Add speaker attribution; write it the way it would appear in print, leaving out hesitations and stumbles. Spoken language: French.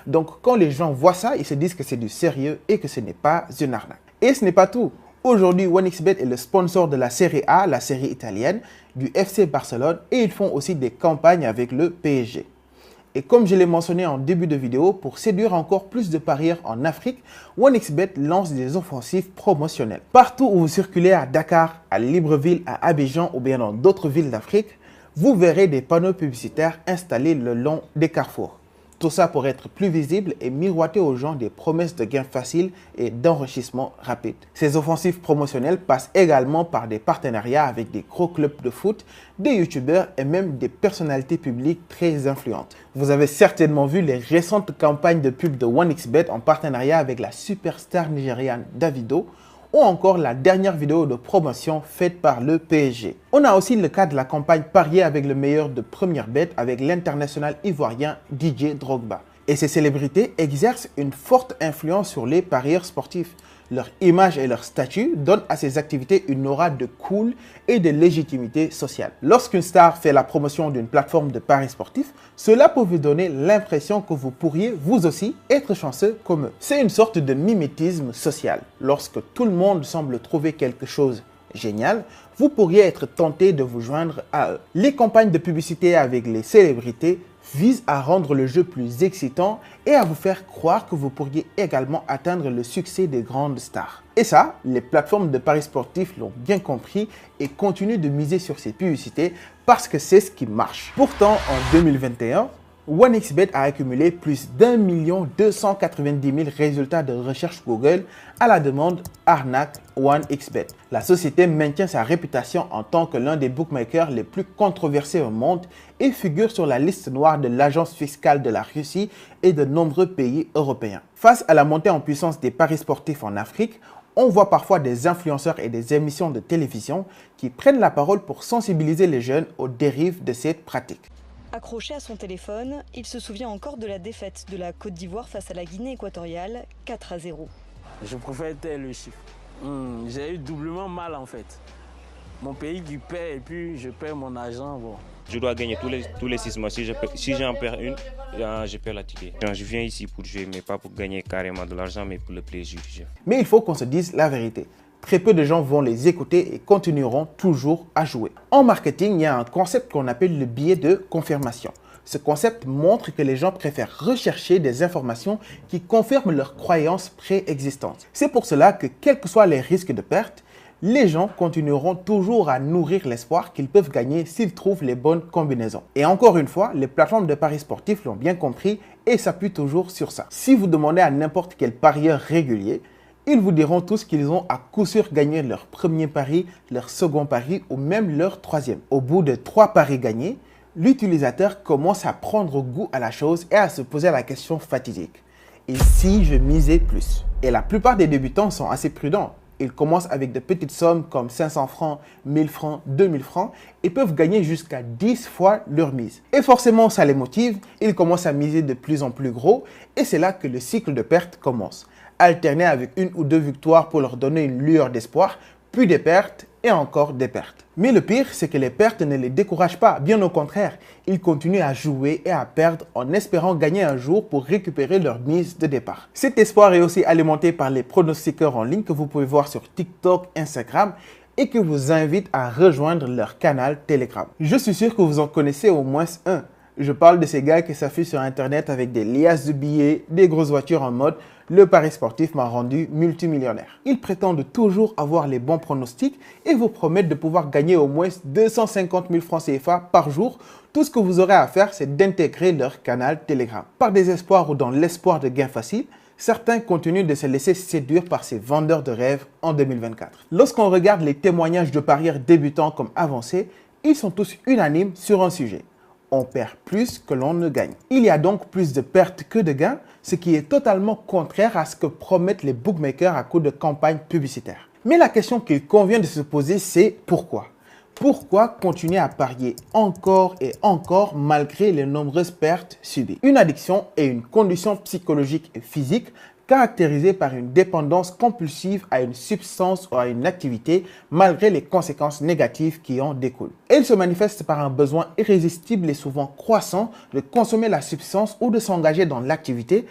Speaker 1: Donc quand les gens voient ça, ils se disent que c'est du sérieux et que ce n'est pas une arnaque. Et ce n'est pas tout. Aujourd'hui, 1xBet est le sponsor de la Serie A, la série italienne, du FC Barcelone et ils font aussi des campagnes avec le PSG. Et comme je l'ai mentionné en début de vidéo, pour séduire encore plus de parieurs en Afrique, 1xBet lance des offensives promotionnelles. Partout où vous circulez à Dakar, à Libreville, à Abidjan ou bien dans d'autres villes d'Afrique, vous verrez des panneaux publicitaires installés le long des carrefours. Tout ça pour être plus visible et miroiter aux gens des promesses de gains faciles et d'enrichissement rapide. Ces offensives promotionnelles passent également par des partenariats avec des gros clubs de foot, des youtubeurs et même des personnalités publiques très influentes. Vous avez certainement vu les récentes campagnes de pub de 1xBet en partenariat avec la superstar nigériane Davido, ou encore la dernière vidéo de promotion faite par le PSG. On a aussi le cas de la campagne Parier avec le meilleur de première bet avec l'international ivoirien Didier Drogba. Et ces célébrités exercent une forte influence sur les parieurs sportifs. Leur image et leur statut donnent à ces activités une aura de cool et de légitimité sociale. Lorsqu'une star fait la promotion d'une plateforme de paris sportifs, cela peut vous donner l'impression que vous pourriez vous aussi être chanceux comme eux. C'est une sorte de mimétisme social. Lorsque tout le monde semble trouver quelque chose génial, vous pourriez être tenté de vous joindre à eux. Les campagnes de publicité avec les célébrités visent à rendre le jeu plus excitant et à vous faire croire que vous pourriez également atteindre le succès des grandes stars. Et ça, les plateformes de paris sportifs l'ont bien compris et continuent de miser sur ces publicités parce que c'est ce qui marche. Pourtant, en 2021, 1xBet a accumulé plus d'1 290 000 résultats de recherche Google à la demande arnaque 1xBet. La société maintient sa réputation en tant que l'un des bookmakers les plus controversés au monde et figure sur la liste noire de l'agence fiscale de la Russie et de nombreux pays européens. Face à la montée en puissance des paris sportifs en Afrique, on voit parfois des influenceurs et des émissions de télévision qui prennent la parole pour sensibiliser les jeunes aux dérives de cette pratique.
Speaker 2: Accroché à son téléphone, il se souvient encore de la défaite de la Côte d'Ivoire face à la Guinée équatoriale, 4-0.
Speaker 3: Je préfère le chiffre. J'ai eu doublement mal en fait. Mon pays qui perd et puis je perds mon argent. Bon.
Speaker 4: Je dois gagner tous les 6 mois. Si j'en perds une, je perds la ticket. Je viens ici pour jouer, mais pas pour gagner carrément de l'argent, mais pour le plaisir du jeu.
Speaker 1: Mais il faut qu'on se dise la vérité. Très peu de gens vont les écouter et continueront toujours à jouer. En marketing, il y a un concept qu'on appelle le biais de confirmation. Ce concept montre que les gens préfèrent rechercher des informations qui confirment leurs croyances préexistantes. C'est pour cela que, quels que soient les risques de perte, les gens continueront toujours à nourrir l'espoir qu'ils peuvent gagner s'ils trouvent les bonnes combinaisons. Et encore une fois, les plateformes de paris sportifs l'ont bien compris et s'appuient toujours sur ça. Si vous demandez à n'importe quel parieur régulier, ils vous diront tous qu'ils ont à coup sûr gagné leur premier pari, leur second pari ou même leur troisième. Au bout de 3 paris gagnés, l'utilisateur commence à prendre goût à la chose et à se poser la question fatidique. Et si je misais plus? Et la plupart des débutants sont assez prudents. Ils commencent avec de petites sommes comme 500 francs, 1000 francs, 2000 francs et peuvent gagner jusqu'à 10 fois leur mise. Et forcément, ça les motive, ils commencent à miser de plus en plus gros et c'est là que le cycle de perte commence. Alterner avec 1 ou 2 victoires pour leur donner une lueur d'espoir, puis des pertes et encore des pertes. Mais le pire, c'est que les pertes ne les découragent pas, bien au contraire. Ils continuent à jouer et à perdre en espérant gagner un jour pour récupérer leur mise de départ. Cet espoir est aussi alimenté par les pronostiqueurs en ligne que vous pouvez voir sur TikTok, Instagram et que vous invite à rejoindre leur canal Telegram. Je suis sûr que vous en connaissez au moins un. Je parle de ces gars qui s'affichent sur internet avec des liasses de billets, des grosses voitures en mode « Le pari sportif m'a rendu multimillionnaire ». Ils prétendent toujours avoir les bons pronostics et vous promettent de pouvoir gagner au moins 250 000 francs CFA par jour. Tout ce que vous aurez à faire, c'est d'intégrer leur canal Telegram. Par désespoir ou dans l'espoir de gains faciles, certains continuent de se laisser séduire par ces vendeurs de rêves en 2024. Lorsqu'on regarde les témoignages de parieurs débutants comme avancés, ils sont tous unanimes sur un sujet. On perd plus que l'on ne gagne. Il y a donc plus de pertes que de gains, ce qui est totalement contraire à ce que promettent les bookmakers à coup de campagnes publicitaires. Mais la question qu'il convient de se poser, c'est pourquoi? Pourquoi continuer à parier encore et encore malgré les nombreuses pertes subies? Une addiction est une condition psychologique et physique caractérisée par une dépendance compulsive à une substance ou à une activité malgré les conséquences négatives qui en découlent. Elle se manifeste par un besoin irrésistible et souvent croissant de consommer la substance ou de s'engager dans l'activité